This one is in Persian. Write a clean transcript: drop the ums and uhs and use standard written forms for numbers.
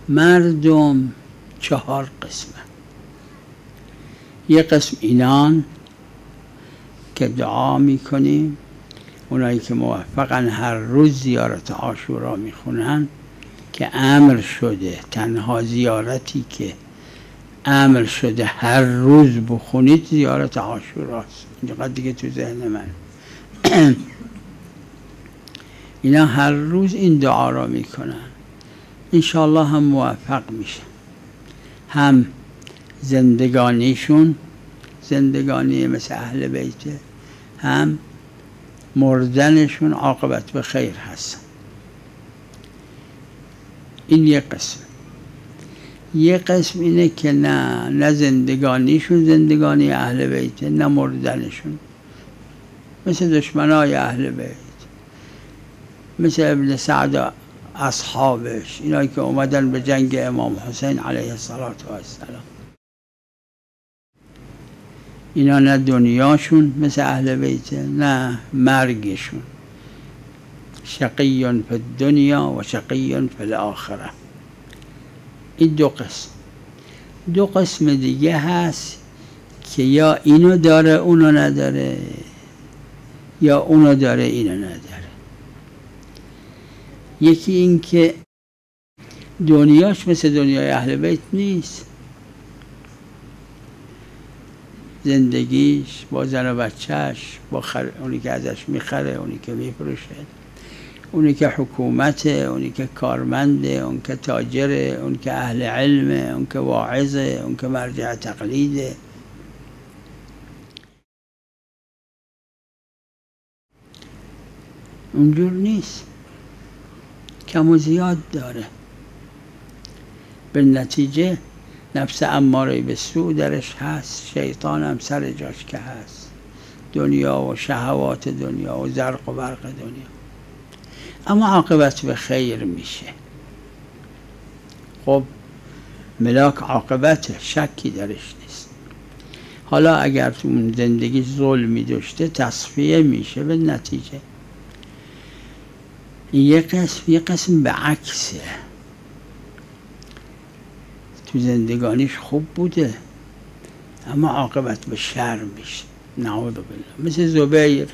مردم 4 قسمه. یه قسم اینان که دعا میکنیم، اونایی که موفقن هر روز زیارت عاشورا میخونن که امر شده، تنها زیارتی که امر شده هر روز بخونید زیارت عاشوراست. اینقدر دیگه تو ذهن من. اینا هر روز این دعا را میکنن، انشاءالله هم موفق میشه. هم زندگانیشون زندگانی مثل اهل بیته، هم مردنشون عاقبت به خیر هستن. این یک قسم. یک قسم اینه که نه زندگانیشون زندگانی اهل بیته، نه مردنشون مثل دشمنای اهل بیت، مثل ابن سعد اصحابش، اینایی که اومدن به جنگ امام حسین علیه السلام. اینا نه دنیاشون مثل اهل بیته، نه مرگشون. شقی فی الدنیا و شقی فی الاخره. این 2 قسم. 2 قسم دیگه هست که یا اینو داره اونو نداره، یا اونو داره اینو نداره. یکی این که دنیاش مثل دنیای اهل بیت نیست، زندگیش با زن و بچهش، با اونی که ازش میخره، اونی که میفروشه، اونی که حکومته، اونی که کارمنده، اون که تاجره، اون که اهل علمه، اون که واعظه، اون که مرجع تقلیده. اونجور نیست، کم و زیاد داره. به نتیجه نفس اماره به سو درش هست، شیطان هم سر جاش که هست، دنیا و شهوات دنیا و زرق و برق دنیا، اما عاقبت به خیر میشه. خب ملاک عاقبته، شکی درش نیست. حالا اگر تو اون زندگی ظلمی داشته تصفیه میشه به نتیجه. یه قسم به عکسه، تو زندگانیش خوب بوده اما عاقبت به شر میشه، نعوذ بالله. مثل زبیر